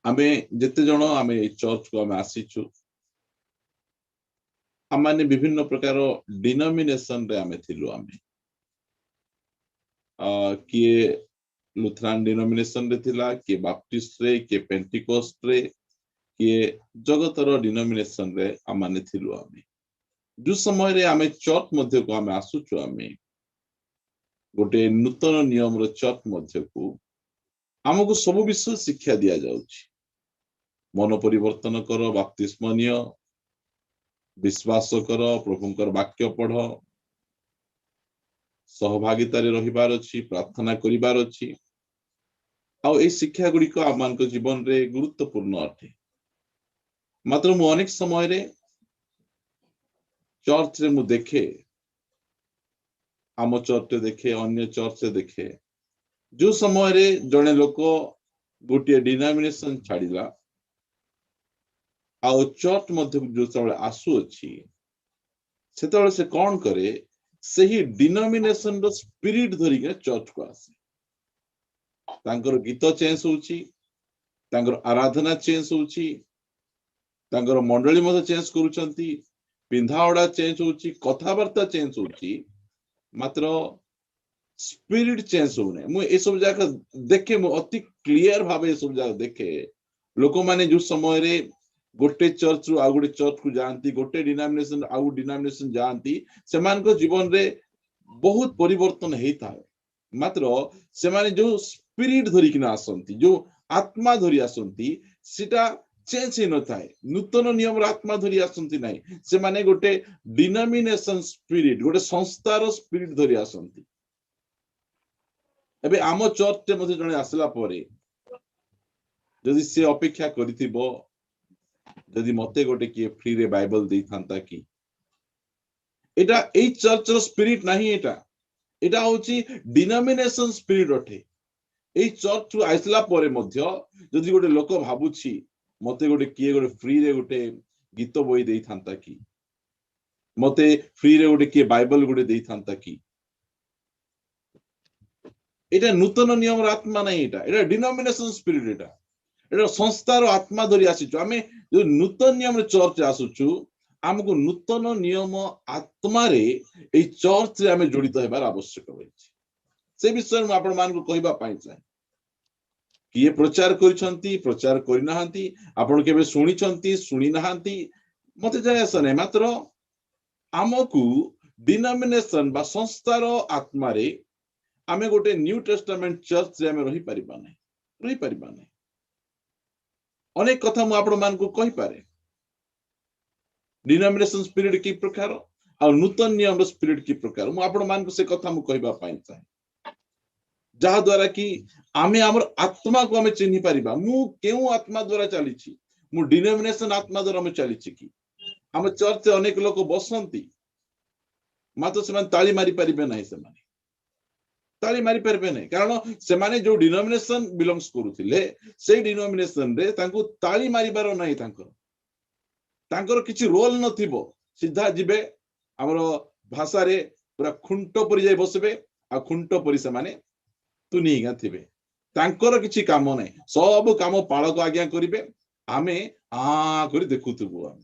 आमे जिते जन आमे चर्च को आमे आसीचु आमाने विभिन्न प्रकार डिनोमिनेशन रे आमे थिलु आमे किए लुथरान डिनोमिनेशन रे थिला किए बाप्टिस्ट रे किए पेंटिकोस्ट रे किए जगतर डिनोमिनेशन रे आमाने थिलु आमे जो समय रे आमे चर्च मध्य को आमे आसुचु आमे गोटे नूतन नियम रो चर्च मध्य को हमको सब विषय शिक्षा दिया जाउछि मन परिवर्तन कर बपतिस्मा नियो विश्वास कर प्रभुंकर वाक्य पढ़ सहभागितारे रहिबार अछि प्रार्थना करिबार अछि आउ ए शिक्षा गुडी को आमान को जीवन रे गुरुत्वपूर्ण अटे मात्र मु अनेक समय रे चर्च रे मु देखे आम चर्च रे देखे अन्य चर्च रे देखे जो समय रे जने लोक गोटे डिनोमिनेशन छाड़िला आउ चर्च मध्य जो सब आसु अछि सेतବେଳେ से कौन करे सही डिनोमिनेशन रो स्पिरिट धरी के चर्च को आसे तांकर गीत चेंज होउची तांकर आराधना चेंज होउची तांकर मंडली मध्य चेंज करूचंती पिंधावडा चेंज होउची कथावार्ता चेंज होउची मात्र स्पिरिट चेंज होने मु ए सब जाका देखे मु अति क्लियर भाबे ए सब जाका देखे लोक माने जो समय रे गोटे चर्च रु आ गोटे चर्च को जानती गोटे डिनोमिनेशन आउ डिनोमिनेशन जानती सेमान को जीवन रे बहुत परिवर्तन हेता मात्र सेमाने जो स्पिरिट धरी किना आसंती जो आत्मा धरी आसंती सेटा चेंज हे न थाए नूतन नियम आत्मा धरी आसंती नाही सेमाने गोटे डिनोमिनेशन स्पिरिट गोटे संस्थार स्पिरिट धरी आसंती एबे आम चर्च रे मध्ये जने आसला परे जदि से अपेक्षा करिथिबो जदि मते गोटे किए फ्री रे बाइबल देई थांता कि एटा ए चर्च रो स्पिरिट नाही एटा होची डिनोमिनेशन स्पिरिट अठे ए चर्च आइसला परे मध्ये जदि गोटे लोक भाबुछि मते गोटे किए गोटे फ्री रे गोटे गीत बोई देई थांता कि मते फ्री रे गोटे किए बाइबल गोटे देई थांता कि एटा नूतन नियम आत्मा नाही एटा डिनोमिनेशन स्पिरिट एटा संस्थार आत्मा धरी आसीचु आमे जो नूतन नियम चर्च आसुचु हमको नूतन नियम आत्मा रे ए चर्च रे आमे जड़ित हेबार आवश्यक होइछि से विषय में आपण मान को कहबा पाई चाहे किए प्रचार करिसंती प्रचार करि नहांती आपण केबे सुनिसंती सुनि नहांती मते जाय आसने मात्र हमको डिनोमिनेशन बा संस्थार आत्मा रे आमे गोटे न्यू टेस्टामेंट चर्च रे आमे रही परिबा नै अनेक कथा मु आपण मान को कहि पारे डिनोमिनेशन स्पिरिट की प्रकार आ नूतन नियम स्पिरिट की प्रकार मु आपण मान को से कथा मु कहबा पाई चाहे जहा द्वारा कि आमे हमर आत्मा को आमे चिन्हि परिबा मु केउ आत्मा द्वारा चली छी मु डिनोमिनेशन आत्मा द्वारा मैं चली छी कि हम चर्च अनेक लोक बसंती मात्र से ताली मारी परिबे नाही से माने ताली मारी परिबे नाही कारण से माने जो डिनोमिनेशन बिलोंग्स करूथिले से डिनोमिनेशन रे तांको ताली मारिबार नाही तांकर किछि रोल नथिबो सीधा जिबे हमर भाषा रे पूरा खुंट परि जाय बसबे आ खुंट परि से माने तुनी गा थिबे तांकर किछि काम नै सब काम पाळक आज्ञा करिवे आमे आ करि देखुथबो आमे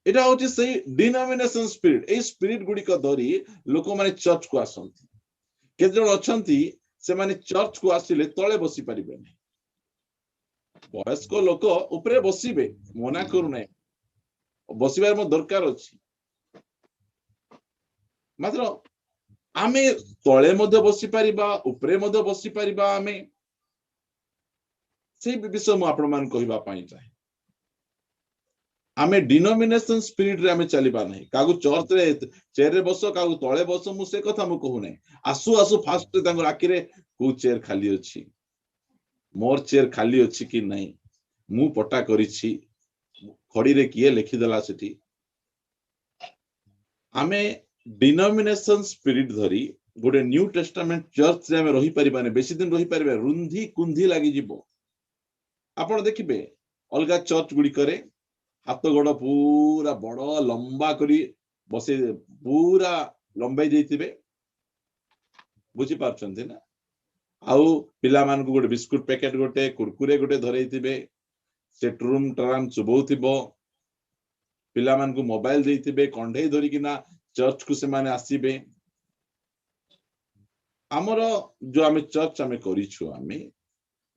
एटा होची से डिनोमिनेशन स्पिरिट ए स्पिरिट गुडी को धरी लोक माने चर्च को आसंती के जण अछंती से माने चर्च को आसिले तळे बसी परिबे नै वयस्क लोक ऊपरे बसिबे मना करू नै बसिबार म दरकार अछि मात्र आमे तळे मध्ये बसी परिबा ऊपरे मध्ये बसी परिबा आमे से विषय म आपण मान कहिबा पाई चाहे आमे डिनोमिनेशन स्पिरिट रे आमे चलीबा नै कागु चर्च रे चेयर रे बसो कागु तळे बसो मु से कथा मु कहू नै आसु आसु फास्ट तांगर आखि रे को चेयर खाली अछि मोर चेयर खाली अछि कि नै मु पटा करिछि खड़ी रे किए लिखि देला सेठी आमे डिनोमिनेशन स्पिरिट धरी गोटे न्यू टेस्टामेंट चर्च रे आमे रही परिबा नै बेसी दिन रही परिबा रुंधी कुंधी लागि जिवो आपण देखिबे अलगा चर्च गुडी करे हाथ गोड़ पूरा बड़ लंबा करी बसे पूरा लंबाई जाइथिबे बुझी पारछन्ते ना आउ पिला मान को गोटे बिस्कुट पैकेट गोटे कुरकुरे गोटे धरैथिबे से ट्रुम ट्राम चुबौथिबो पिला मान को मोबाइल देइथिबे कंढे धरि किना चर्च को से माने आसीबे हमर जो आमे चर्च आमे करिछु आमे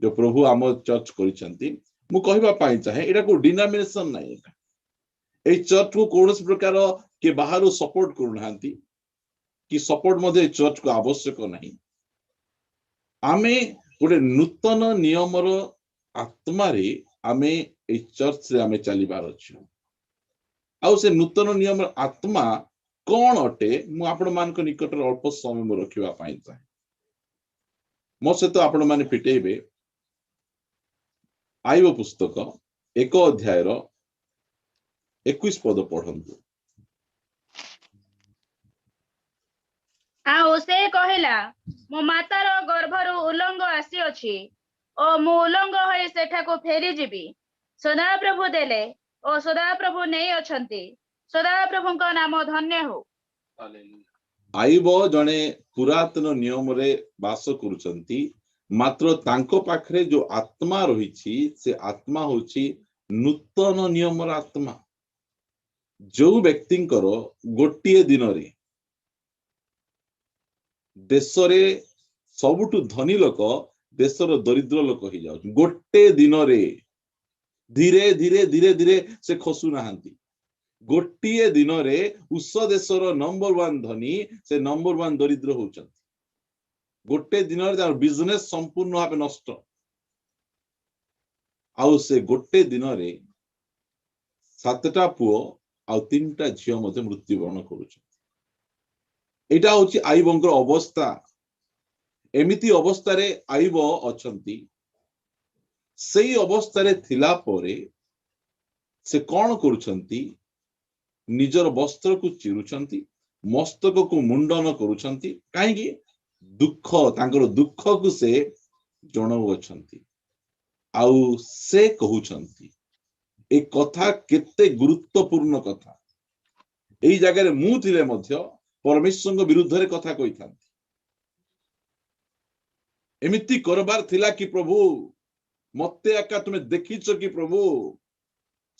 जो प्रभु आम चर्च करिसंती मु कहबा पाई चाहे एटा को डिनोमिनेशन नाही ए चर्च को कौन प्रकार के बाहर सपोर्ट करूनाहांती कि सपोर्ट मध्य चर्च को आवश्यक नहीं आमे गोटे नूतन नियमर आत्मा रे आमे ए चर्च रे आमे चलीबार अछि आउ से नूतन नियमर आत्मा कौन अटे मु आपण मान को निकट अल्प समय में रखिबा पाई चाहे मो से तो आपण माने पिटेबे आईब पुस्तक 1 अध्याय 21 पद पढ़ंतु आउ से कहला मो मातार गर्भरु उलंग आसी अछि ओ मु उलंग होई सेठा को फेरी जीबी सदा प्रभु देले ओ सदा प्रभु नै अछंती सदा प्रभु को नाम धन्य हो आईब जने पुरातन नियम रे वास करूचंती मात्र तांको पाखरे जो आत्मा रहिछि से आत्मा होछि नूतन नियमर आत्मा जो व्यक्तिंकर गोटिए दिन रे देश रे सबुठु धनी लोक देशर दरिद्र लोक हो जाउछ गोटे दिन रे धीरे धीरे धीरे धीरे से खसु नाहांती गोटिए दिन रे उस देशर नंबर 1 धनी से नंबर 1 दरिद्र होउछंती गोटे दिन रे तार बिजनेस संपूर्ण भाबे नष्ट आउ से गोटे दिन रे 7टा पुओ आउ 3टा झियो मध्ये मृत्युवरण करूछंती एटा होछि आईबंकर अवस्था एमिति अवस्था रे आईब अछंती सेई अवस्था रे थिला परे से कोन करूछंती निजर वस्त्र को चिरुछंती मस्तक को मुंडन करूछंती काहे कि दुख तांकर दुख को से जणाउ अछंती आउ से कहूछंती ए कथा केते गुरुत्वपूर्ण कथा एई जगह रे मु थिले मध्य परमेश्वर को विरुद्ध रे कथा कहि थांती एमिति करबार थिला कि प्रभु मते एका तुमे देखिछो कि प्रभु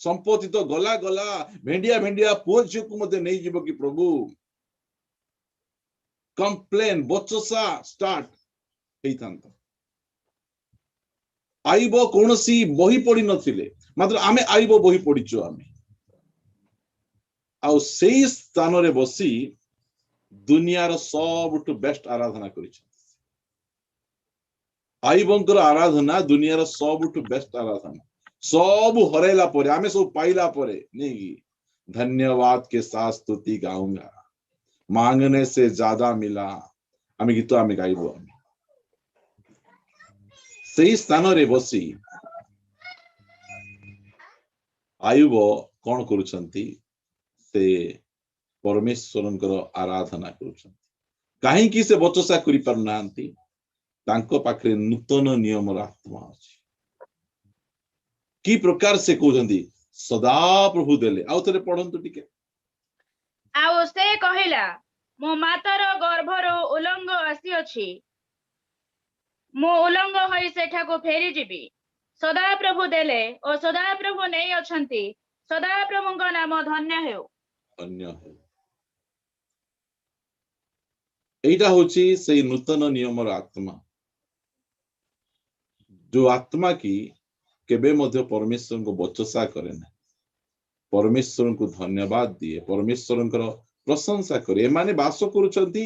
संपत्ति तो गला गला भेंडिया भेंडिया पुओ झियो को मते नै जीवो कि प्रभु कंप्लेन बचसा स्टार्ट हेई थांता आईब कोनसी बही पड़ी नथिले मात्र आमे आईब बही पड़ीचो आमे आउ सेई स्थान रे बसी दुनियार सबटु बेस्ट आराधना करिछ आईबंकर आराधना दुनियार सबटु बेस्ट आराधना सब हरेला परे आमे सब पाइला परे नहीं धन्यवाद के साथ स्तुति गाऊंगा मांगने से ज्यादा मिला आमे गीत आमे गाइबो सेई स्थान रे बसी आयुब कोन करूछंती से परमेश्वरंकर आराधना करूछंती काहे कि से बचसा करि परनांती तांको पाखरे नूतन नियम आत्मा अछि की प्रकार से कहउछंती सदा प्रभु देले आउ थरे पढंतु टिके आउ से कहला मो मातार गर्भरो उलंग आसी अछि मो उलंग होई सेठा को फेरी जीबी सदा प्रभु देले ओ सदा प्रभु नै अछंती सदा प्रभु को नाम धन्य हो अन्य है एटा होची से नूतन नियमर आत्मा जो आत्मा की केबे मध्य परमेश्वर को बचसा करे ना परमेश्वर को धन्यवाद दिए परमेश्वर प्रशंसा करे एमाने वास करूछंती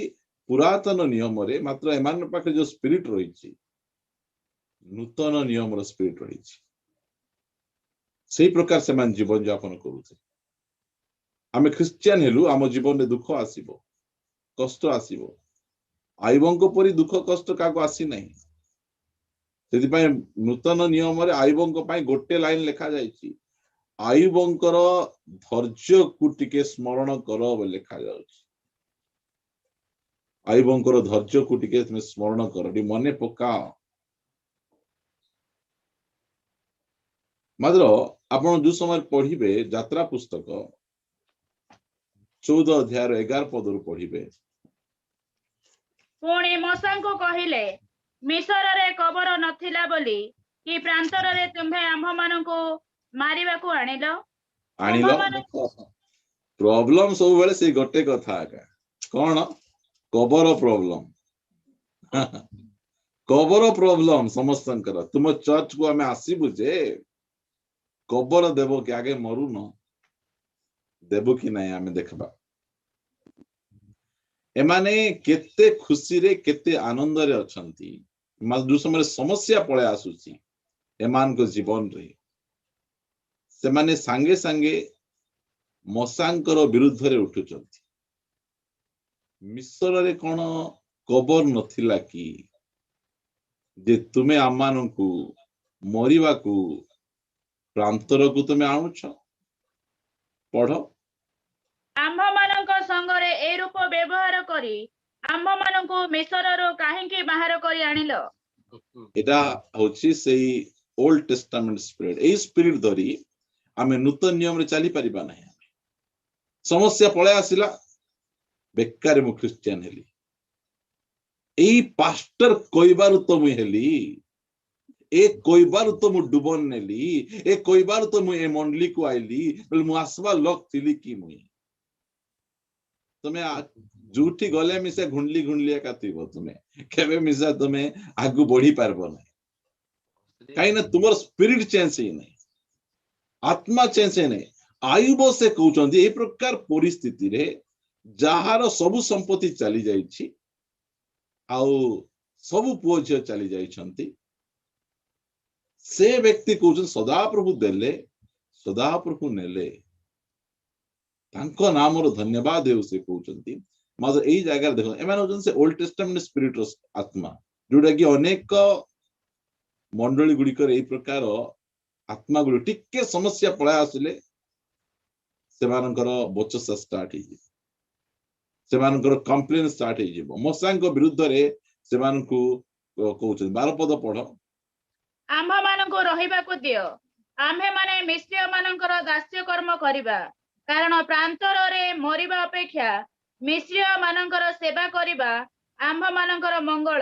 पुरातन नियम रे मात्र एमान पाखे जो स्पिरिट रहिछि नूतन नियम रो स्पिरिट रहिछि सेही प्रकार से मान जीवन यापन करूथे आमे क्रिश्चियन हेलु आम जीवन में दुख आसीबो कष्ट आसीबो आईबंको परि दुख कष्ट काको आसी नहीं सेति पय नूतन नियम रे आईबंको पय गोटे लाइन लिखा जायछि आयुबंकर धैर्य को टिके स्मरण करो बे लिखा जाउछि आयुबंकर धैर्य को टिके तुम स्मरण करो डी मने पकाओ मात्र आपण जो समय पढ़िबे यात्रा पुस्तक 14 अध्याय 11 पद रु पढ़िबे पुणी मूसा को कहिले ମିଶର ରେ କବର ନଥିଲା ବୋଲି କି ପ୍ରାନ୍ତରରେ ତୁମ୍ଭେ ଆମ୍ଭମାନଙ୍କୁ ମାରିବାକୁ ଆଣିଲ? ଆଣିଲ ତୁମ୍ଭମାନେ ଦେଖ ପ୍ରୋବ୍ଲେମ ସବୁବେଳେ ସେଇ ଗୋଟେ କଥା ଆକା କଣ କବର ପ୍ରୋବ୍ଲେମ କବର ପ୍ରୋବ୍ଲେମ ସମସ୍ତଙ୍କର ତୁମ ଚର୍ଚ୍ଚ କୁ ଆମେ ଆସିବୁ ଯେ କବର ଦେବ କି ଆଗେ ମରୁନ ଦେବୁ କି ନାହିଁ ଆମେ ଦେଖିବା ଏମାନେ କେତେ ଖୁସିରେ କେତେ ଆନନ୍ଦରେ ଅଛନ୍ତି ଯୋଉ ସମୟରେ ସମସ୍ୟା ପଳେଇ ଆସୁଛି ଏମାନଙ୍କ ଜୀବନରେ ସେମାନେ ସାଙ୍ଗେ ସାଙ୍ଗେ ମଶାଙ୍କର ବିରୁଦ୍ଧରେ ଉଠୁଛନ୍ତି ମିଶରରେ କଣ କବର ନଥିଲା କି ଯେ ତୁମେ ଆମମାନଙ୍କୁ ମରିବାକୁ ପ୍ରାନ୍ତରକୁ ତୁମେ ଆଣୁଛ ପଢ ଆମ୍ଭମାନଙ୍କ ସଙ୍ଗରେ ଏ ରୂପ ବ୍ୟବହାର କରି ଆମ୍ଭମାନଙ୍କୁ ମିଶରରୁ କାହିଁକି ବାହାର କରି ଆଣିଲ? ଏଟା ହଉଛି ସେଇ ଓଲ୍ଡ ଟେଷ୍ଟାମେଣ୍ଟ ସ୍ପିରିଟ ଏଇ ସ୍ପିରିଟ ଧରି ଆମେ ନୂତନ ନିୟମରେ ଚାଲି ପାରିବା ନାହିଁ ସମସ୍ୟା ପଳେଇ ଆସିଲା ବେକାରେ ମୁଁ ଖ୍ରୀଷ୍ଟିଆନ ହେଲି ଏଇ ପାଷ୍ଟର କହିବାରୁ ତ ମୁଁ ହେଲି ଏ କହିବାରୁ ତ ମୁଁ ଡୁବନ ନେଲି ଏ କହିବାରୁ ତ ମୁଁ ଏ ମଣ୍ଡଳୀକୁ ଆଇଲି ବୋଲେ ମୁଁ ଆସିବା ଲୋକ ଥିଲି କି ମୁଇଁ ତୁମେ ଯୋଉଠି ଗଲେ ମିଶା ଘୁଣ୍ଡଲି ଘୁଣ୍ଡଲି ଏକା ଥିବ ତୁମେ କେବେ ମିଶା ତୁମେ ଆଗକୁ ବଢି ପାରିବ ନାହିଁ କାହିଁକି ନା ତୁମର ସ୍ପିରିଟ ଚେଞ୍ଜ ହେଇନାହିଁ ଆତ୍ମା ଚେଞ୍ଜ ହେଇନାହିଁ ଆୟୁବ ସେ କହୁଛନ୍ତି ଏଇ ପ୍ରକାର ପରିସ୍ଥିତିରେ ଯାହାର ସବୁ ସମ୍ପତ୍ତି ଚାଲି ଯାଇଛି ଆଉ ସବୁ ପୁଅ ଝିଅ ଚାଲି ଯାଇଛନ୍ତି ସେ ବ୍ୟକ୍ତି କହୁଛନ୍ତି ସଦାପ୍ରଭୁ ଦେଲେ ସଦାପ୍ରଭୁ ନେଲେ ତାଙ୍କ ନାମର ଧନ୍ୟବାଦ ହେଉ ସେ କହୁଛନ୍ତି ମାତ୍ର ଏଇ ଜାଗାରେ ଦେଖ ଏମାନେ ହଉଛନ୍ତି ସେ ଓଲ୍ଡ ଟେଷ୍ଟାମେଣ୍ଟ ସ୍ପିରିଟର ଆତ୍ମା ଯୋଉଟା କି ଅନେକ ମଣ୍ଡଳୀ ଗୁଡିକରେ ଏଇ ପ୍ରକାର ଆତ୍ମା ଗୁଡିକ ଟିକେ ସମସ୍ୟା ପଳାଇ ଆସିଲେ ସେମାନଙ୍କର ବଚସା ଷ୍ଟାର୍ଟ ହେଇଯିବ ସେମାନଙ୍କର କମ୍ପ୍ଲେନ ଷ୍ଟାର୍ଟ ହେଇଯିବ ମଶାଙ୍କ ବିରୁଦ୍ଧରେ ସେମାନଙ୍କୁ କହୁଛନ୍ତି 12 ପଦ ପଢ ଆମ୍ଭମାନଙ୍କୁ ରହିବାକୁ ଦିଅ ଆମ୍ଭେମାନେ ମିଶ୍ରୀୟ ମାନଙ୍କର ଦାସ୍ୟ କର୍ମ କରିବା କାରଣ ପ୍ରାନ୍ତରରେ ମରିବା ଅପେକ୍ଷା ମିଶ୍ରୀୟ ମାନଙ୍କର ସେବା କରିବା ଆମ୍ଭମାନଙ୍କର ମଙ୍ଗଳ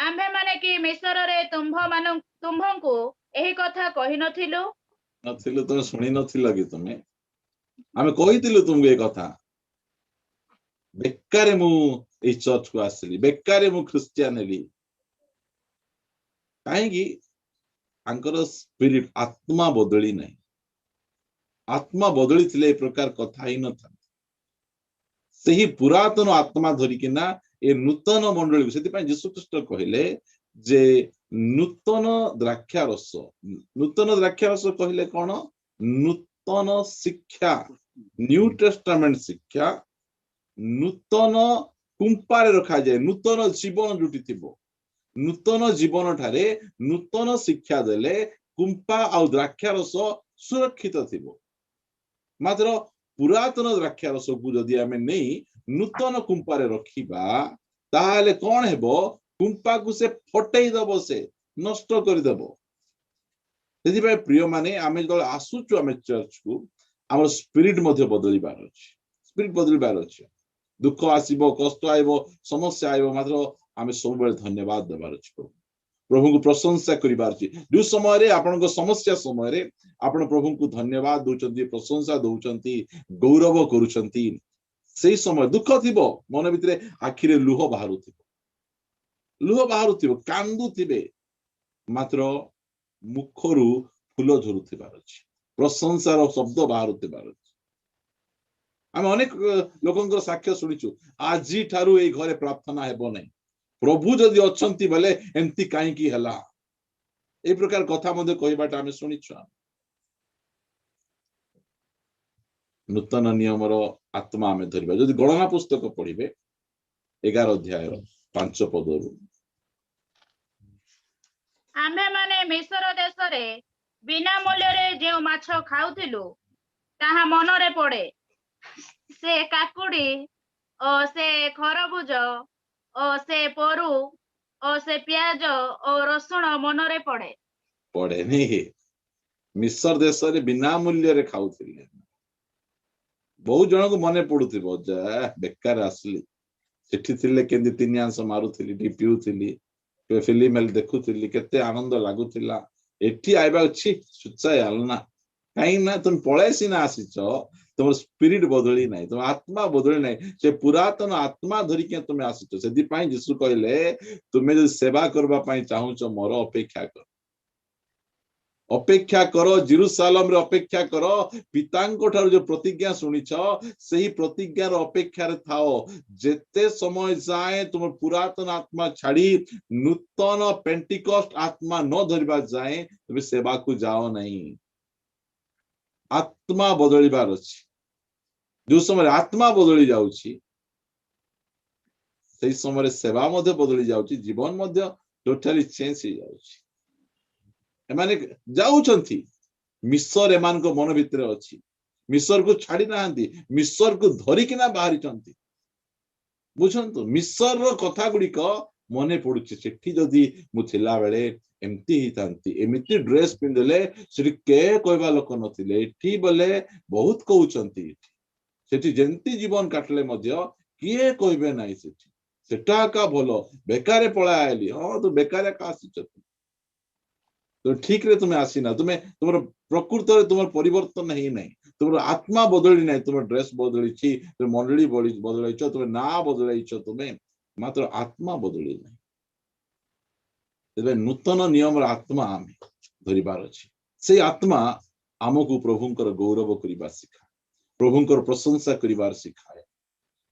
ଆମ୍ଭେମାନେ କି ମିଶରରେ ତୁମ୍ଭଙ୍କୁ ଏହି କଥା କହିନଥିଲୁ ନଥିଲୁ ତୁମେ ଶୁଣି ନଥିଲ କି ତୁମେ ଆମେ କହିଥିଲୁ ତୁମକୁ ଏ କଥା ବେକାରେ ମୁଁ ଏଇ ଚର୍ଚ୍ଚକୁ ଆସିଲି ବେକାରେ ମୁଁ ଖ୍ରୀଷ୍ଟିଆନ ହେଲି କାହିଁକି ତାଙ୍କର ସ୍ପିରିଟ ଆତ୍ମା ବଦଳି ନାହିଁ ଆତ୍ମା ବଦଳିଥିଲେ ଏ ପ୍ରକାର କଥା ହେଇନଥାନ୍ତି ସେହି ପୁରାତନ ଆତ୍ମା ଧରିକିନା ଏ ନୂତନ ମଣ୍ଡଳୀ ସେଥିପାଇଁ ଯୀଶୁଖ୍ରୀଷ୍ଟ କହିଲେ ଯେ ନୂତନ ଦ୍ରାକ୍ଷାରସ କହିଲେ କଣ ନୂତନ ଶିକ୍ଷା ନ୍ୟୁ ଟେଷ୍ଟାମେଣ୍ଟ ଶିକ୍ଷା ନୂତନ କୁମ୍ପାରେ ରଖାଯାଏ ନୂତନ ଜୀବନ ଯୋଉଠି ଥିବ ନୂତନ ଜୀବନ ଠାରେ ନୂତନ ଶିକ୍ଷା ଦେଲେ କୁମ୍ପା ଆଉ ଦ୍ରାକ୍ଷାରସ ସୁରକ୍ଷିତ ଥିବ ମାତ୍ର ପୁରାତନ ଦ୍ରାକ୍ଷାରସକୁ ଯଦି ଆମେ ନେଇ ନୂତନ କୁମ୍ପାରେ ରଖିବା ତାହେଲେ କଣ ହେବ କୁମ୍ପାକୁ ସେ ଫଟେଇ ଦବ ସେ ନଷ୍ଟ କରିଦବ ସେଥିପାଇଁ ପ୍ରିୟ ମାନେ ଆମେ ଯେତେବେଳେ ଆସୁଛୁ ଆମେ ଚର୍ଚ୍ଚକୁ ଆମର ସ୍ପିରିଟ ମଧ୍ୟ ବଦଳିବାର ଅଛି ସ୍ପିରିଟ ବଦଳିବାର ଅଛି ଦୁଃଖ ଆସିବ କଷ୍ଟ ଆଇବ ସମସ୍ୟା ଆଇବ ମାତ୍ର ଆମେ ସବୁବେଳେ ଧନ୍ୟବାଦ ଦେବାର ଅଛି ପ୍ରଭୁଙ୍କୁ ପ୍ରଶଂସା କରିବାର ଅଛି ଯୋଉ ସମୟରେ ଆପଣଙ୍କ ସମସ୍ୟା ସମୟରେ ଆପଣ ପ୍ରଭୁଙ୍କୁ ଧନ୍ୟବାଦ ଦଉଛନ୍ତି ପ୍ରଶଂସା ଦଉଛନ୍ତି ଗୌରବ କରୁଛନ୍ତି ସେଇ ସମୟ ଦୁଃଖ ଥିବ ମନ ଭିତରେ ଆଖିରେ ଲୁହ ବାହାରୁଥିବ କାନ୍ଦୁଥିବେ ମାତ୍ର ମୁଖରୁ ଫୁଲ ଝରୁଥିବାର ଅଛି ପ୍ରଶଂସାର ଶବ୍ଦ ବାହାରୁଥିବାର ଅଛି ଆମେ ଅନେକ ଲୋକଙ୍କର ସାକ୍ଷ୍ୟ ଶୁଣିଛୁ ଆଜି ଠାରୁ ଏଇ ଘରେ ପ୍ରାର୍ଥନା ହେବ ନାହିଁ ପ୍ରଭୁ ଯଦି ଅଛନ୍ତି ବୋଲେ ଏମିତି କାହିଁକି ହେଲା এই প্রকার কথা মধ্যে কহিবাটা আমি শুনিଛୁ ନୂତନ ନିୟମର ଆତ୍ମା ଆମେ ଧରିବା ଯଦି ଗଣନା ପୁସ୍ତକ ପଢିବେ 11 ଅଧ୍ୟାୟର 5 ପଦରୁ ଆମ୍ଭେମାନେ ମିଶର ଦେଶରେ ବିନା ମୂଲ୍ୟରେ ଯେଉଁ ମାଛ ଖାଉଥିଲୁ ତାହା ମନରେ ପଡେ ସେ କାକୁଡି ଓ ସେ ଖରଭୁଜ ଓ ସେ ପରୁ ଓ ସେ ପିଆଜ ଓ ରସୁଣ ମନରେ ପଡେନି ମିଶର ଦେଶରେ ବିନା ମୂଲ୍ୟରେ ଖାଉଥିଲେ ବହୁତ ଜଣଙ୍କୁ ମନେ ପଡୁଥିବ ଯା ବେକାର ଆସିଲି ସେଠି ଥିଲେ କେମିତି 3 ଆଂଶ ମାରୁଥିଲି ଟିକେ ପିଉଥିଲି फिल्म देखुली केते आनंद लगुला एठी आइबा अछि सुचाई आलना कहीं ना तुम पळे सिना आसीच तुम स्पिरिट बदली नाही तुम आत्मा बदली नाही से पुरातन आत्मा धरिके तुम आसीच सेदि पई यीशु कहले तुमे जो सेवा करबा पई चाहूच मोर अपेक्षा करो जेरूसालेम रे अपेक्षा करो पितांको ठार जो प्रतिज्ञा सुनिछ सही प्रतिज्ञार अपेक्षा थाओ जेते समय जाए तुम पुरातन आत्मा छाड़ी नूतन पेंटिकस्ट आत्मा न धरबा जाए तुम सेवा को जाओ नहीं आत्मा बदलिबार अछि जो समय आत्मा बदली जाउछि सही समय सेवा मध्य बदली जाउछि जीवन मध्य टोटली चेंज हो जाउछि एमाने जाउछंती मिस्र एमान को मन भितर अछि मिस्र को छाड़ी नाहंती मिस्र को धरि किना बाहरी चंती बुझंतु मिस्र रो कथा गुडी को मने पडुछि सेठी जदी मु थिला बेले एमती ही थांती एमिती ड्रेस पिंदले सेठी के कहबा लोक नथिले एठी बोले बहुत कहउचंती सेठी जेंती जीवन काटले मध्य किए कहबे नाही सेठी सेटा का भलो बेकारे पळा आइली हो तो बेकारे का आसीच तो ठीक रे तुम्हें आसीना तुम्हें तुम प्रकृत रे तुम परिवर्तन ही नहीं तुम आत्मा बदली नहीं तुम ड्रेस बदली छी तुम मंडली बदलाई छ तुम ना बदलाई छ तुम्हें मात्र आत्मा बदली नहीं तेरे नूतन नियम रा आत्मा आमे धरिबार अछि से आत्मा आमको प्रभुंकर गौरव करिबा सिखा प्रभुंकर प्रशंसा करिबार सिखाए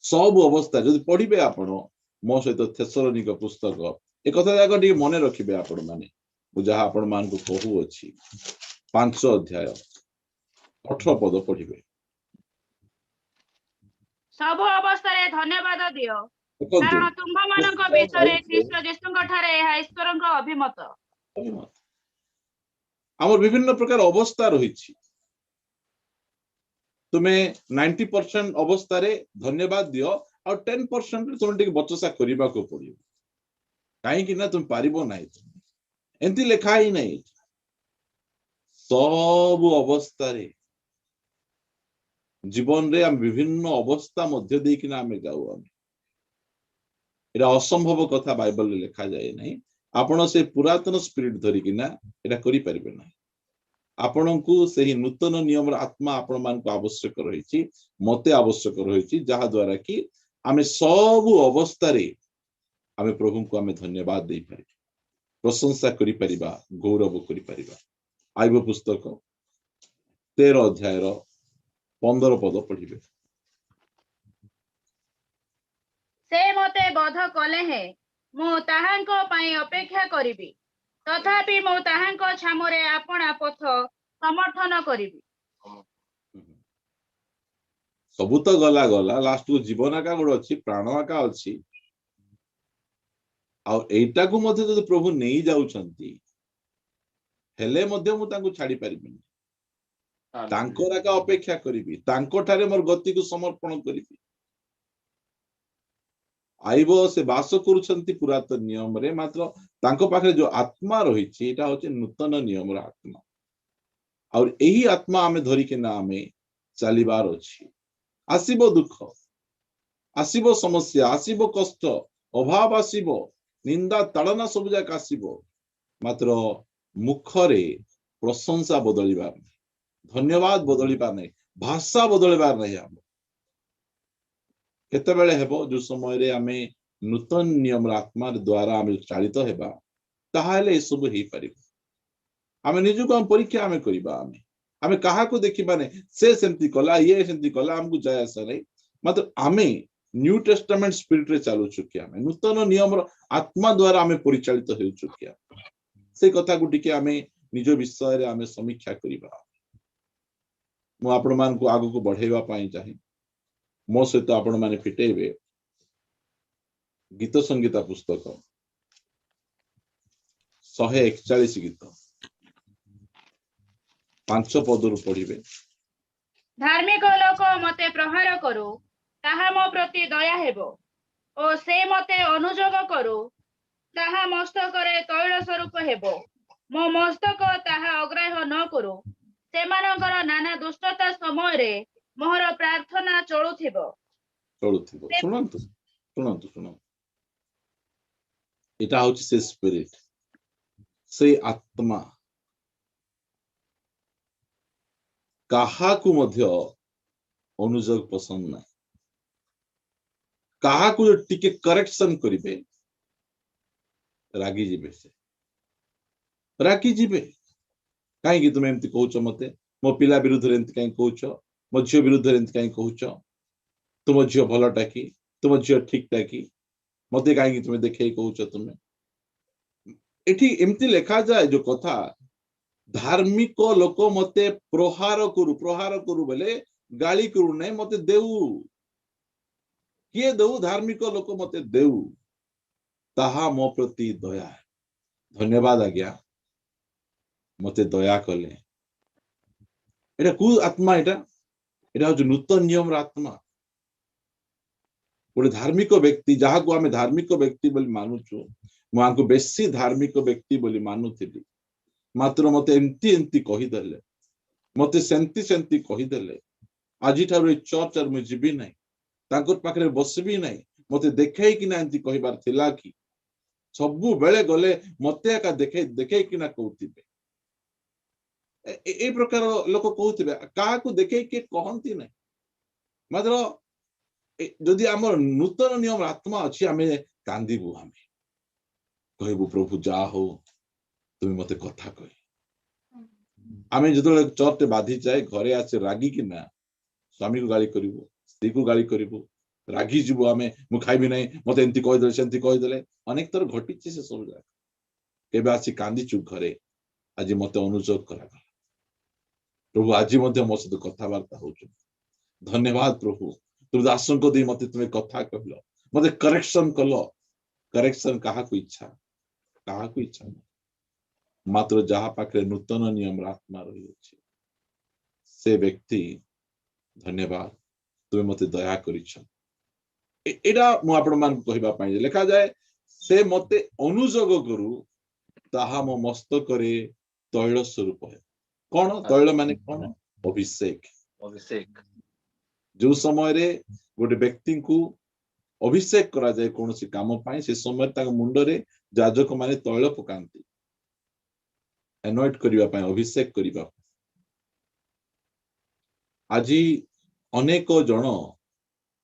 सब अवस्था जदि पढ़िबे आपण मो सहित थेसलोनिक पुस्तक ए कथा जाक टी मने रखिबे आपण माने जहाँ आपण मान को कहू अछि 5 अध्याय 18 पद पढ़िबे सब अवस्था रे धन्यवाद दियो कारण तुम मानक विषय ख्रीष्ट यीशुଙ୍କ ठारे ଏହା ଈଶ୍ୱରଙ୍କ ଅଭିମତ हमर विभिन्न प्रकार अवस्था रही तुम्हें 90% अवस्था रे धन्यवाद दियो और 10% तुम टिक बचसा करबा को पड़ियो काहे कि ना तुम पारिबो नाही एंती लिखा ही नहीं सब अवस्था रे जीवन रे हम विभिन्न अवस्था मध्य देकिना हमें जाऊ हमें एरा असंभव कथा बाइबल रे लिखा जाए नहीं आपण से पुरातन स्पिरिट धरि किना एरा करि परिबे नहीं आपण को सही नूतन नियम आत्मा आपण मान को आवश्यक रही मते आवश्यक रही जहा द्वारा कि हमें सब अवस्था रे हमें प्रभु को हमें धन्यवाद दे पारि प्रशंसा करि परिबा गौरव करि परिबा आइबो पुस्तक 13 अध्याय 15 पद पढ़िबे से मते बोध कले हे मु ताहांको पई अपेक्षा करिबि तथापि मु ताहांको छामरे आपणा पथ समर्थन करिबि सबु तो गला गला लास्ट को जीवन का गोड़ अछि प्राण का अछि आ एटा को मध्ये जदि प्रभु नहीं जाउछंती हेले मध्ये मु तांको छाडी परिबिनी तांको राका अपेक्षा करिबि तांको ठारे मोर गति को समर्पण करिबि आइबो से वास करूछंती पुरातन नियम रे मात्र तांको पाखरे जो आत्मा रहिछि एटा होचे नूतन नियम रा आत्मा और एही आत्मा हमें धरि के ना हमें चलीबार अछि आसीबो दुख आसीबो समस्या आसीबो कष्ट अभाव आसीबो निंदा ताड़ना सब जाक आसीबो मात्र मुखरे प्रशंसा बदलिबार धन्यवाद बदलिबार नहीं भाषा बदलिबार नहीं हम केते बेले हेबो जो समय रे हमें नूतन नियम आत्मा द्वारा हमें चालित हेबा ताहाले ए सब हेई परिबो हमें निजु को हम परीक्षा हमें करिबा हमें कहा को देखिबा नहीं से सेंती कला ये सेंती कला हमको जाय आसा नहीं मतलब हमें न्यू टेस्टामेंट स्पिरिट रे चालू चुकिया हमें नूतन नियम आत्मा द्वारा हमें परिचालित हो चुकिया से कथा को टिके हमें निज विषय रे हमें समीक्षा करिबा मु आपण मान को आगु को बढ़ेबा पाई चाहे मो सहित आपण माने फिटेबे गीत संगीता पुस्तक 141 गीत 5 पदरु पढ़िबे धार्मिक लोक मते प्रहार करू ताहा मो प्रति दया हेबो ओ से मते अनुजोग करू ताहा मस्तकरे तैल स्वरूप हेबो मो मस्तक ताहा अग्राह्य न करू सेमानकर नाना दुष्टता समय रे मोहर प्रार्थना चलुथिबो सुनंतु सुनंतु सुनंतु एटा होची से स्पिरिट से आत्मा काहाकू मध्य अनुजोग पसंद ना काहाकू टिके करेक्शन करिवे रागी जिबे से रागी जिबे कहीं तुम एमती कहूच मते मो पिला विरुद्ध एमती कहीं कहूच मो झील विरुद्ध एमती कहीं कहूच तुम झील भलटा कि तुम झील ठीकटा कि मते कहीं तुम देखे कहूच तुम्हें एठी एमती लेखा जाए जो कथा धार्मिक लोक मते प्रहार करू बेले गाली करू नहीं मते देऊ किए देऊ धार्मिक लोक मते देऊ ताहा मो प्रति दया धन्यवाद आज्ञा मते दया कले एटा कु आत्मा एटा हो नूतन नियम आत्मा गोटे धार्मिक व्यक्ति जहाँ को आम धार्मिक व्यक्ति बोली मानुचु मुझे बेसी धार्मिक व्यक्ति बोली मानुली मात्र मते एमती एमती कहीदेले मते सेंती सेंती कहीदेले आज चर्च मुझे जीवी ना पाखे बसबी ना मते देखे कि एमती कहबार थिला कि सबु बेले गले मते एका देखे देखे कि कहते ए प्रकार लोक कहते क्या देखे किए कहती ना मात्र जदि आम नूतन नियम आत्मा अच्छी आम कांदबू आम कहबू प्रभु जा हो तुम मते कथा कह आम जो चर्च बाधी जाए घरे आसे रागी कि ना स्वामी को गाली करू स्त्री को गाली करू रागी जीव आम मु खाइबी ना मत एमती कहीदे सेमती कहीदे अनेक थर घटी से सब जगह केबे आसी कांदीचु घरे आज मत अनुरोध करा प्रभु आज मो सहित कथबार्ता हो धन्यवाद प्रभु तुम दासन को दी मत तुम्हें कथा कहल मत करेक्शन कल करेक्शन क्या इच्छा नहीं मात्र जहाँ पाखे नूतन नियम आत्मा रही अच्छे से व्यक्ति धन्यवाद तुम्हें मत दया कर लेखा जाए से मते अनुजोग करू ताहा मो मस्तक तैल स्वरूप है कौन तैल माने कौन अभिषेक अभिषेक जो समय रे गोटे व्यक्ति को अभिषेक करा जाए कौन सी काम पाए से समय मुंडरे जाजक माने तैल पकांती एनॉइट करिवा पाए अभिषेक करिवा आज अनेक जन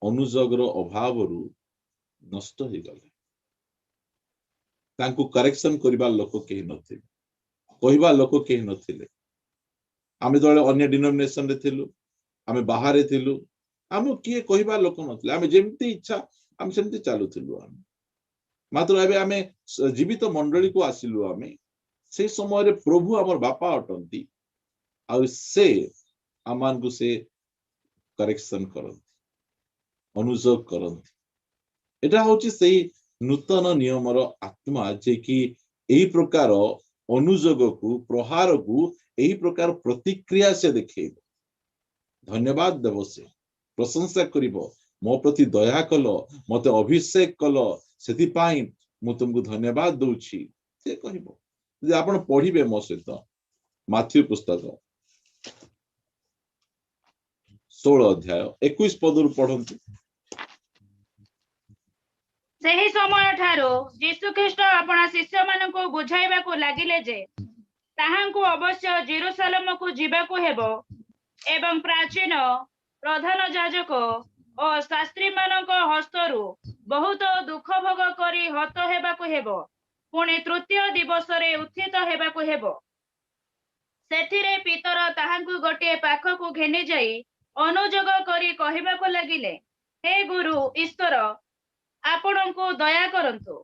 अनुजोगर अभाव नष्ट हो गले तांको करेक्शन करिवा लोक केही नथिले कहवा लोक केही नथिले आमे जो अन्य डिनोमिनेशन रे थिलु आमे बाहर थिलु आम किए कहवा लोक नथिले आमे जेमती इच्छा आम सेमती चालुथिलु आमे मात्र एबे आमे जीवित मंडली को आसिलु आमे से समय रे प्रभु हमर बापा अटंती आ से आमान को से करेक्शन करंती अनुजोग करंती एटा होची सेही नूतन नियमर आत्मा जे कि एही प्रकार अनुजोग को प्रहार को एही प्रकार प्रतिक्रिया से देखे धन्यवाद देव से प्रशंसा करिवो मो प्रति दया कल मते अभिषेक कल सेति पाई मु तुमको धन्यवाद दउछि से कहबो जे आपण पढिबे मो सहित माथ्यू पुस्तक 16 अध्याय 21 पदरु पढंतु सही समय ठारो यीशु ख्रीष्ट अपना शिष्य माननको बुझाइबा को लागिले जे ताहांको अवश्य जेरूशलेम को जीवाको हेबो एवं प्राचीन प्रधान याजक और शास्त्री मानक हस्तरु बहुत दुख भोग करी हत हेबाको हेबो पुणी तृतीय दिवस रे उत्थित हेबाको हेबो सेथिरे पितर ताहांको गोटे पाखकु घेनी जाई अनुजोग करी कहिबाको लागिले हे गुरु ईश्वर आपणको दया करंतु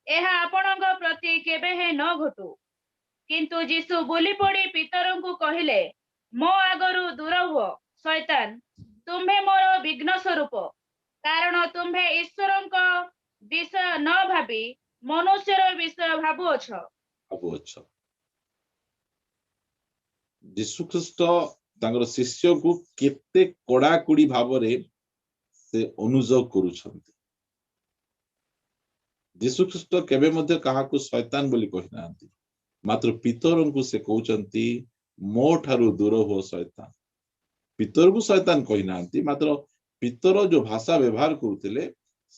एहा आपणको प्रति केबे हे न घटू किंतु यीशु बुली पड़ी पितरंकु कहिले मो आगरु दूर हुओ शैतान तुम्हे मोर विघ्न स्वरूप कारण तुम्हे ईश्वरंको विषय न भाबी मनुष्यर विषय भाबुअछ यीशु ख्रीष्ट तांगर शिष्य को केते कड़ाकुड़ी भाव से अनुजोग करुछंती यीशु ख्रीष्ट केबे मध्य काहाकू शैतान बोली कहि नांती मात्र पितरंकु से कहउचंती मो ठारू दूर हो शैतान पितर को शैतान कहि नांती मात्र पितर जो भाषा व्यवहार करुतिले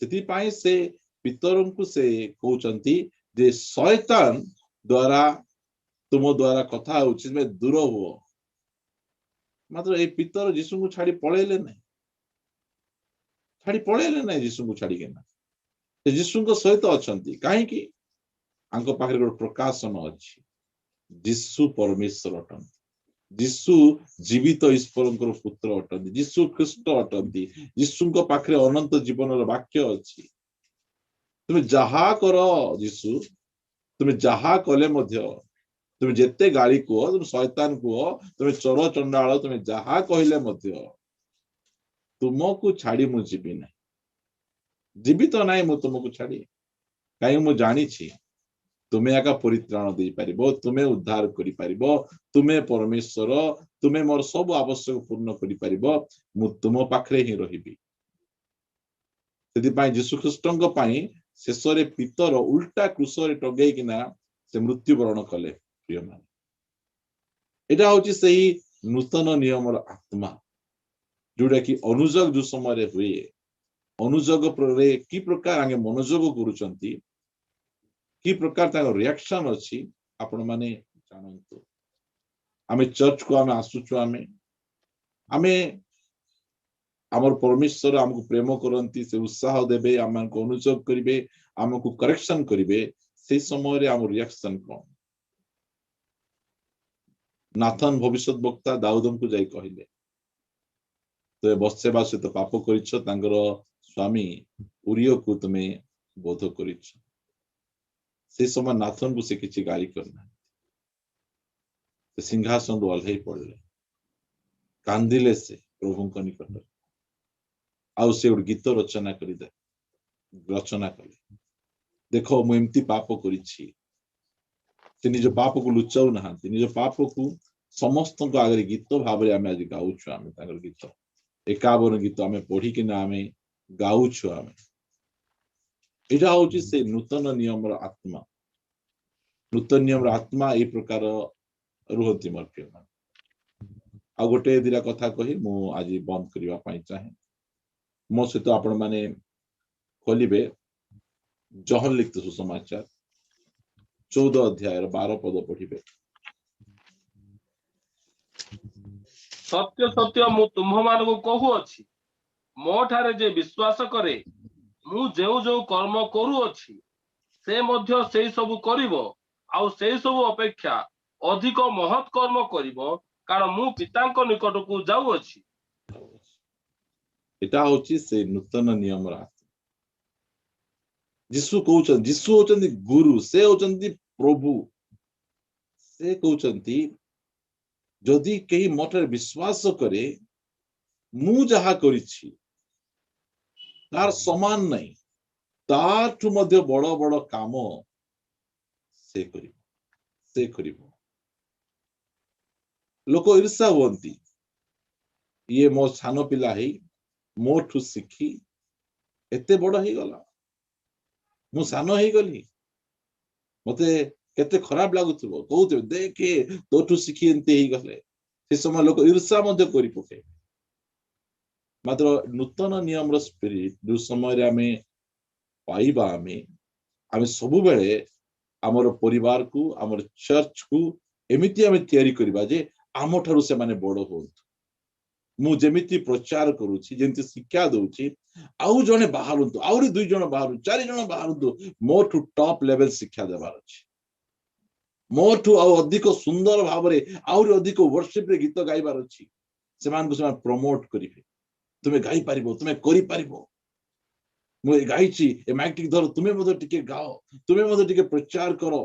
सेति पाई से पितर को से कहउचंती जे शैतान द्वारा तुम द्वारा कथा होछि में दूर हो मात्र ए पितर यीशु को छाड़ी पळेले नै यीशु को छाड़ी केना से यीशु को सहित अछंती काहे कि आंको पाखरे गोटे प्रकाशन अछि यीशु परमेश्वर अटंती यीशु जीवित ईश्वर पुत्र अटंती यीशु ख्रीष्ट अटंती यीशु को पाखरे अनंत जीवन वाक्य अछि तुम जहा करो यीशु तुम जहा कले मध्य तुम जेते गाली को तुम शैतान को तुम चोर चंडाल तुम जहा कहले मध्य तुमको छाड़ी मु जीवी ना जीवित तो नाई मु तुमको छाड़ी कहीं मु जानी छी तुम्हें एका परित्राण दे पारिबो तुम्हें उद्धार करि पारिबो तुम्हें परमेश्वर तुम्हें मोर सब आवश्यक पूर्ण करि पारिबो मु तुम पाखरे ही रहिबी सेति पई यीशु ख्रीष्टଙ୍କ ପାଇଁ शेषरे पितर उल्टा क्रूसरे टगेई किना से मृत्युवरण कले प्रिय मान एटा होची सही नूतन नियमर आत्मा जोटा कि अनुजोग जो समय हुए अनुजोग रे की प्रकार आगे मनोजोग करूचंती की प्रकार ताको रिएक्शन अछि आपण माने जानंतु आमे चर्च को आमे आसुचु आमे आमर परमेश्वर हमको प्रेम करंती से उत्साह देबे हमको अनुजोग करिवे हमको करेक्शन करिवे से समय रे आम रिएक्शन कोन नाथन भविष्यत वक्ता दाऊदन को जाई कहिले तो बत्सेबा सहित पाप करिछ तांगर स्वामी उरियो को तुमे बोध करिछ से समय नाथन को से किछि गाली करना सिंहासन रो अलहै पड़ले कांदिले से प्रभु को निकट आउ से गीत रचना कले देखो मु एमती पाप करिछि से निज पाप को लुचाऊ ना निज पाप को समस्त को आगे गीत भाव में आज गाउछु आमे ताकर गीत 51 गीत आमे पढ़ी कि ना आमे गाउछु आमे एटा होची से नूतन नियम आत्मा नूतन नियम आत्मा ए प्रकार रुहति मोर प्रिय मान आ गोटे दिरा कथा कही मु आज बंद करबा पई चाहे मो सहित आपण माने खोलिबे जहन लिखित सुसमाचार 14 अध्याय 12 पद पढ़िबे सत्य सत्य मु तुम्ह मान को कहू अछि मो ठारे जे विश्वास करे मु जेउ जेउ कर्म करू अछि से मध्य सेई सब करिवो आउ सेई सब अपेक्षा अधिक महत् कर्म करिवो कारण मु पितांक निकट को जाऊ अछि एटा होची से नूतन नियम रा यीशु होचंदी गुरु से होचंदी प्रभु से कहउचंती जदि केही मोटर विश्वास करे मु जहा करिछि तार समान नहीं ताठु मध्य बड़ बड़ काम से करिवो लोक ईर्षा होती ये मो सान पिला ही मोठू शिखी एते बड़ ही गला मु सान ही गली मते केते खराब लागुथबो कहउते देखे तोठू शिखी एंते ही गले से समय लोक ईर्षा मध्य करि पके मात्र नूतन नियम रो स्पिरिट जो समय रे आमे पाइबा आमे सब बेले हमर परिवार को हमर चर्च को एमिति आमे तयारी करबा जे आम ठारू से माने बड़ होत मु जेमिति प्रचार करूची जेमिति शिक्षा दउची आउ जने बाहरंतु आउरी 2 जण बाहरु 4 जण बाहरंतु मोर टू टॉप लेवल शिक्षा देबार अछि मोर टू आउ अधिक सुंदर भाबरे आउरी अधिक वर्शिप रे गीत गाइबार अछि सेमान को सेमान प्रमोट करिवे तुमे गाई पारिबो तुमे करि पारिबो मु गाइची ए माइक टिक धर तुमे मदो टिके गाओ तुमे मदो टिके प्रचार करो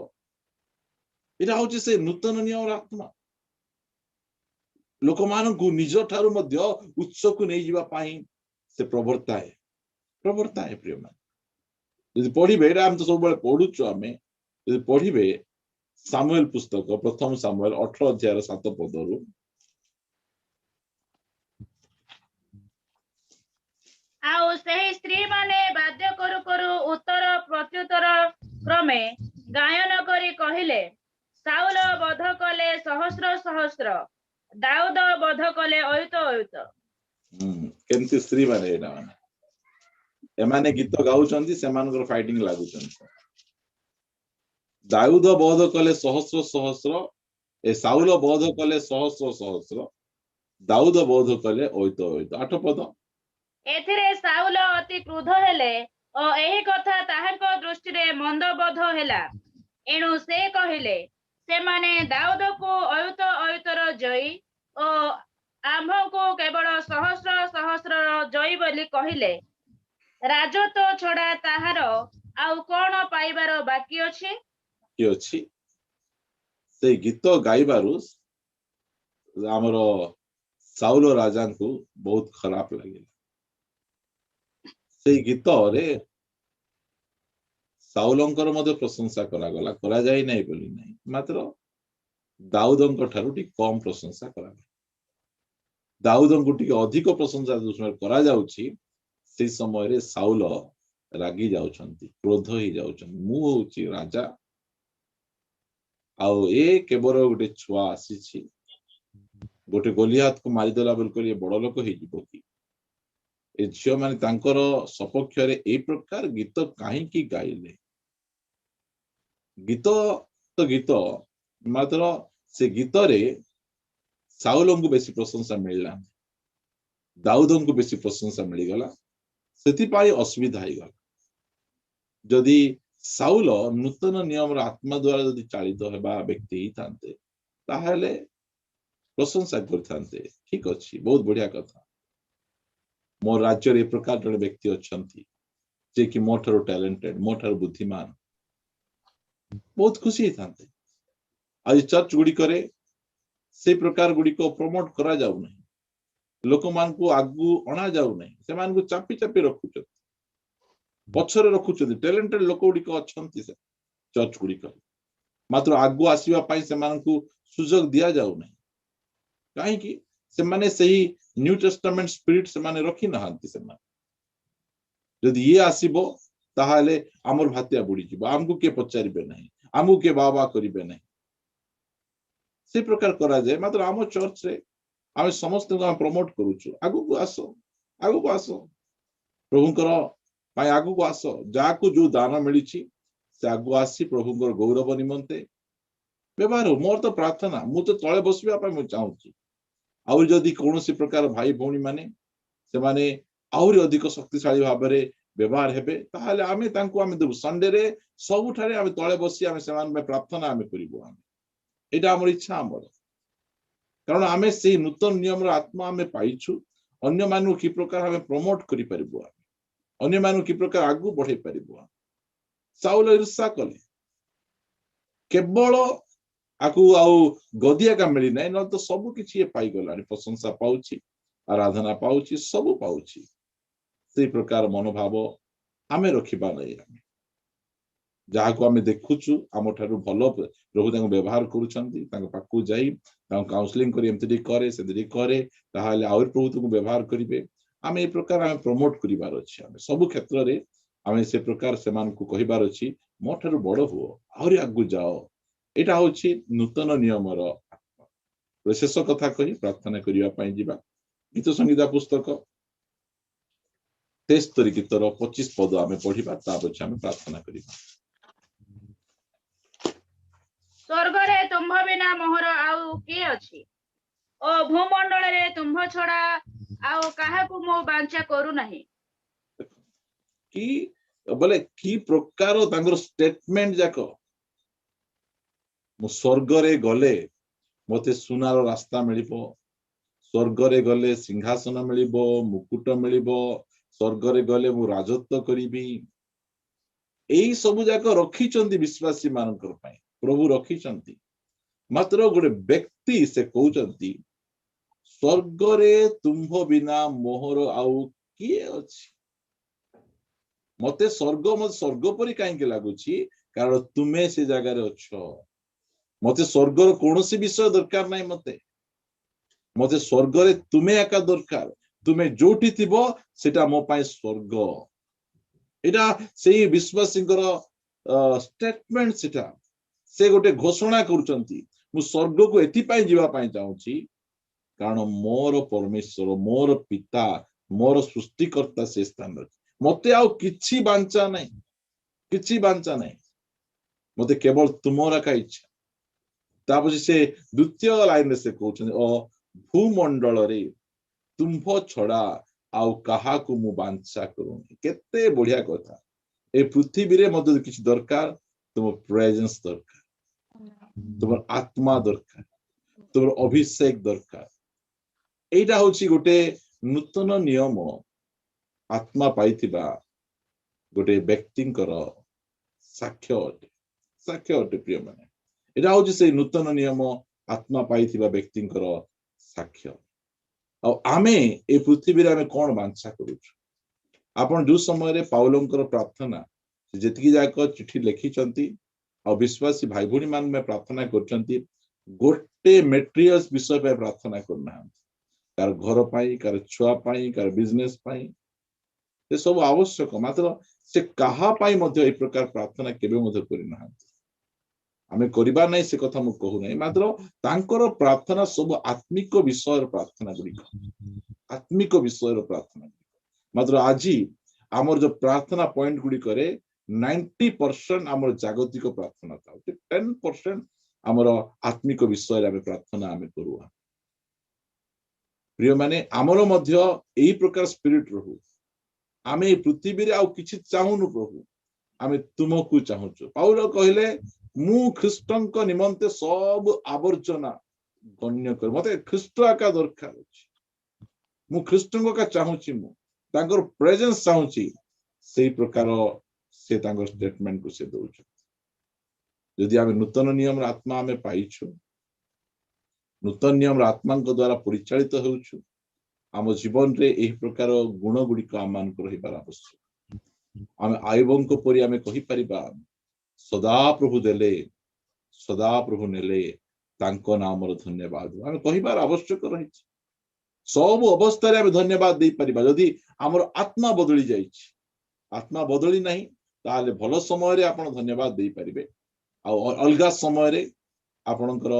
एटा होची से नूतन नियम आत्मा लोक मान को निज ठारू मध्य उत्स को नहीं जीवा पाई से प्रवर्ताए प्रिय मान यदि पढ़िबे हम तो सब बेले पढुछु आमे यदि पढ़िबे सामुएल पुस्तक प्रथम सामुएल 18 अध्याय 7 पदरु आउ सही स्त्री माने बाध्य करू करू उत्तर प्रत्युत्तर क्रमे गायन करी कहिले साउल बध कले सहस्र सहस्र दाऊद बध कले अयुत अयुत केमती स्त्री माने एना माने एमाने गीत गाउछंती सेमानकर फाइटिंग लागुछंती दाऊद बोध कले सहस्र सहस्र ए साउल बोध कले सहस्र सहस्र दाऊद बोध कले ओइत ओइत 8 पद एथिरे साउल अति क्रुद्ध हेले ओ एही कथा ताहाଙ୍କ दृष्टिरे मंद बोध हेला एणु से कहिले सेमाने दाऊद को अयुत अयुतर जयी ओ आम्भ को केवल सहस्र सहस्र जयी बोली कहिले राजत्व छड़ा ताहार आउ कोन पाइबार बाकी अछि कि अछि से गीत गाइबारु हमर साउल राजा को बहुत खराब लगे से गीत रे साउलंकर मध्य प्रशंसा करा गला करा जाय नै बोली नै मात्र दाऊदंक ठारू टी कम प्रशंसा करा दाऊदंक टी अधिक प्रशंसा जो समय करा जाउची से समय रे साउल रागी जाउछंती क्रोध ही जाउछंती मु होची राजा आउ ए केवल गोटे छुआ आसी गोटे गोलियात को मारिदेला बिल्कुल ये बड़ लोक हे जिवो कि ए झियो माने तांकर सपक्ष रे ए प्रकार गीत काहे की गाइले गीत तो गीत मात्र से गीत रे साउल को बेसी प्रशंसा मिलला दाऊद को बेसी प्रशंसा मिल गला सेति पाई असुविधा ही गला जदि साउल नूतन नियम आत्मा द्वारा जदि चालित हेबा व्यक्ति ही थांते ताहले प्रशंसा करथांते ठीक अछि बहुत बढ़िया कथा मो राज्य रे प्रकार जड़े व्यक्ति अछंती जे कि मोठर टैलेंटेड मोठर बुद्धिमान बहुत खुशी थांते आज चर्च गुडी करे से प्रकार गुडी को प्रमोट करा जाउ नहीं लोक मान को आगु अणा जाउ नहीं से मान को चापी चापी रखुछ पछरे रखुछ टैलेंटेड लोक गुडी को अछंती से चर्च गुडी करे मात्र आगु आसीबा पई से मान को सुजोग दिया जाउ नहीं काहे कि से माने सही न्यू टेस्टामेंट स्पिरिट से माने रखी नहांती से माने यदि ये आसीबो ताहाले हमर भातिया बुडी जिवो हमकु के पचारिबे नहीं हमकु के बाबा करिबे नहीं से प्रकार करा जाए मात्र आम चर्च रे आमे समस्त को प्रमोट करूछु आगु को आसो प्रभुंकर पाई आगु को आसो जाकु जो दान मिली से आगु आसी प्रभुंकर गौरव निमंते व्यवहार मोर तो प्रार्थना मु तो तळे बसबा पय मु चाहूची आउ जदि कोनोसी प्रकार भाई भौणी माने से माने आउरी अधिक शक्तिशाली भाबरे व्यवहार हेबे ताहाले आमे तांको आमे देबु संडे रे सब ठारे आमे तळे बसी आमे समान में प्रार्थना आमे करिबो आमे एटा हमर इच्छा हमर कारण आमे से नूतन नियम रो आत्मा आमे पाइछु अन्य मानु की प्रकार आमे प्रमोट करि परिबो अन्य मानु की प्रकार आगु बढ़े परिबो साउल ईर्षा कले केवल आकु आउ गदिया का मिली नहीं न तो सब किछि पाई गलानी प्रशंसा पाउछि आराधना पाउछि सब पाउछि से प्रकार मनोभाव आमे रखिबा नै जहा को आमे देखुछु आम ठारू भलो प्रभु तांको व्यवहार करूछंती तांको पाकु जाई तांको काउंसलिंग करी एमति करे सेदि करे ताहाले आउर प्रभु तांको व्यवहार करिवे आमे ए प्रकार आमे प्रमोट करिबार अछि आमे सब क्षेत्र रे आमे से प्रकार सेमान को कहिबार अछि मो ठारू बड़ हो आउरी आगु जाओ एटा होछि नूतन नियम रो आत्मा शेष कथा कहि प्रार्थना करिया पई जिबा गीत संगीता पुस्तक 73 गीतर 25 पद आमे पढिबा ता पछे आमे प्रार्थना करिबा स्वर्ग रे तुम्भ बिना मोहर आउ के अछि ओ भूमंडल रे तुम्भ छड़ा आउ काहा को मो बांचा करू नाही कि बोले की प्रकार तांगर स्टेटमेंट जाको मो स्वर्ग रे गले मते सुनार रास्ता मिलिबो स्वर्ग रे गले सिंहासन मिलिबो मुकुट मिलिबो स्वर्ग रे गले मु राजत्व करिबी एई सब जाको रखी चंदी विश्वासी मानकर पई प्रभु रखी चंदी मात्र गोटे व्यक्ति से कहउचंती स्वर्ग रे तुम्भ बिना मोहर आउ किए अछि मते स्वर्ग परि काहे लागुची कारण तुमे से जगह रे अछो मते स्वर्ग रो कोनोसी विषय दरकार नाही मते स्वर्ग रे तुमे एका दरकार तुमे जोठी थिबो सेटा मो पाए स्वर्ग एटा सेही विश्वासींकर स्टेटमेंट सेटा से गोटे घोषणा करूचंती मु स्वर्ग को एथि पाए जीवा पाए चाहूची कारण मोर परमेश्वर मोर पिता मोर सृष्टिकर्ता से स्थान मते आउ किछि बांचा नहीं, किछि बांचा नहीं, मते केवल तुमर का इच्छा। तापछि से द्वितीय लाइन से कहउछन भूमंडल रे तुम्भ छड़ा आउ कहा को मु बांचा करूनी। केते बढ़िया कथा। ए पृथ्वी रे मते किछि दरकार, तुम प्रेजेंस दरकार, तुम आत्मा दरकार, तुम अभिषेक दरकार। एटा होछि गोटे नूतन नियम आत्मा पाइथिबा गोटे व्यक्तिंकर साक्ष्य अटे, साक्ष्य अटे प्रिय माने। एटा होछि से नूतन नियम आत्मा पाइथिबा व्यक्तिंकर साक्ष्य। आ आमे ए पृथ्वी रे आमे कोन बांछा करूछु। आपण जो समय रे पाउलंकर प्रार्थना जेतिकी जाक चिठी लिखिचंती और विश्वासी भाई भूणी मान में प्रार्थना करचंती, गोटे मेटेरियल्स विषय पे प्रार्थना करना, कार घर पाई, कार छुआ पाई, कार बिजनेस पाई, ये सब आवश्यक। मात्र से कहा पाई मध्य ए प्रकार प्रार्थना केबे मध्य करिना आमे करिबा नै से कथा मु कहू नै। मात्र तांकर प्रार्थना सब आत्मिक विषय प्रार्थना गुडी, आत्मिक विषय प्रार्थना। मात्र आजी आमर जो प्रार्थना पॉइंट गुडी करे 90% आमर जागतिक प्रार्थना था, 10% आमर आत्मिक विषय आमे प्रार्थना आमे करू। प्रिय माने आमर मध्य एही प्रकार स्पिरिट रहू। आमे पृथ्वी रे आउ किछि चाहुनु प्रभु, आमे तुमको चाहुछु। पाउल कहले मु ख्रीष्टंक निमंते सब आवर्जना गण्य कर, मते ख्रीष्ट आका दरकार अछि, मु ख्रीष्टंक का चाहुछि, मु तांकर प्रेजेंस चाहुछि। सेही प्रकार से तांकर स्टेटमेंट को से दउछ। यदि आमे नूतन नियम आत्मा आमे पाइछु, नूतन नियम आत्मा द्वारा परिचालित होउछु, आम जीवन रे एही प्रकार गुण गुड़िक आम मान को रहिबार आवश्यक। आम आयुबों को परि आमे कहि परिबा सदा प्रभु देले, सदा प्रभु नेले, तांको नामर धन्यवाद आमे कहिबार आवश्यक रहिछि। सब अवस्था रे आमे धन्यवाद दे परिबा। यदि हमर आत्मा बदली जाइछि, आत्मा बदली नहीं ताले भलो समय रे आपण धन्यवाद दे परिबे, आ अलगा समय रे आपणकर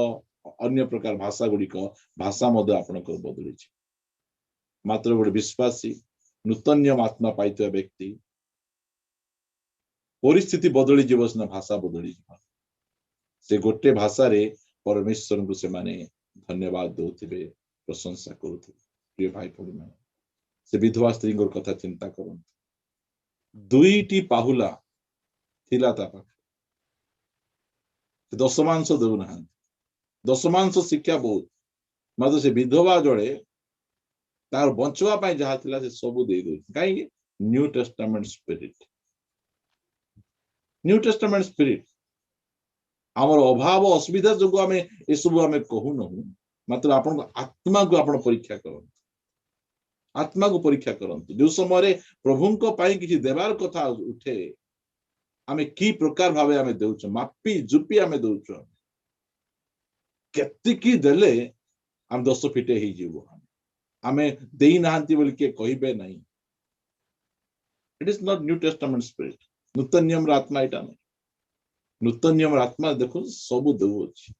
अन्य प्रकार भाषा गुड़िक भाषा मध्य आपणकर बदली छै। मात्र गोटे विश्वासी नूतन नियम आत्मा पाइଥିବା व्यक्ति परिस्थिति बदली जीव सिना भाषा बदली जीव, से गोटे भाषा रे परमेश्वर को से माने धन्यवाद दउथिबे, प्रशंसा करूथिबे। प्रिय भाई भौणी माने, से विधवा स्त्री कथा चिंता करन। दुईटी पाहुला थिला ता पाख, दशमांश दउ ना, दशमांश शिक्षा बहुत, मात्र से विधवा जड़े तार बंचवा पाई जहा थिला से सब दे दउ। काई new testament spirit, new testament spirit आमर अभाव असुविधा जो आमे ए सब आमे कहू न, मात्र आपन आत्मा को आपन परीक्षा करन, आत्मा को परीक्षा करंतु। जो समय प्रभु को पाई किछि देवार कथा उठे, आमे की प्रकार भावे आमे देउछ, मापी जुपी आमे देउछ, केतिकी देले हम 10 फीटे ही जीवो, आमे देई नाहंती बोल के कहिबे नहीं। It is not new testament spirit, नूतन नियम आत्मा एटा नहीं। नूतन नियम आत्मा देखो सब देउ अछि,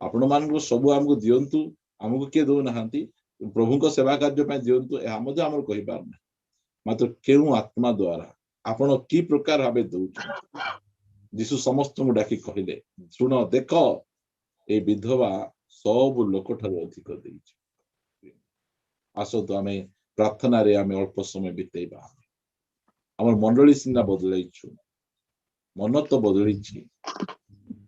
आपण मान को सब हमको दियंतु, हमको के दउ नाहंती, प्रभु को सेवा कार्य पय दियंतु, ए हम हमर कहिबार नै। मात्र केउ आत्मा द्वारा आपण की प्रकार भाबे दउछ। यीशु समस्त को डाकी कहिले, सुनो देखो ए विधवा सब लोक ठार अधिक देइछ। आसो तो आमे प्रार्थना रे आमे अल्प समय बितेइबा। हमर मंडली सिना बदलाइछु, मन तो बदलिछि,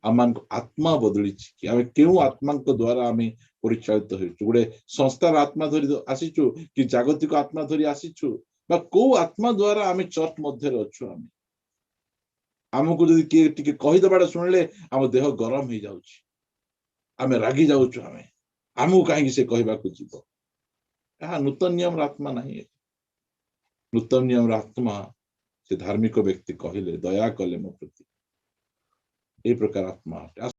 आमान आत्मा बदलिछि कि आमे केउ आत्मा को द्वारा आमे परिचालित होइछु। गुडे संस्थार आत्मा धरि आसीछु कि जागतिक आत्मा धरि आसीछु, बा को आत्मा द्वारा आमे चर्च मध्य रे अछु। आमे हमको जदि के टिके कहि दबाडा सुनले हम देह गरम हो जाउछि, आमे रागी जाउछु, आमे हमको काहे से कहबा को जीव। एहा नूतन नियम आत्मा नहीं। नूतन नियम आत्मा से धार्मिक व्यक्ति कहले दया कले मो प्रति, ए प्रकार आत्मा।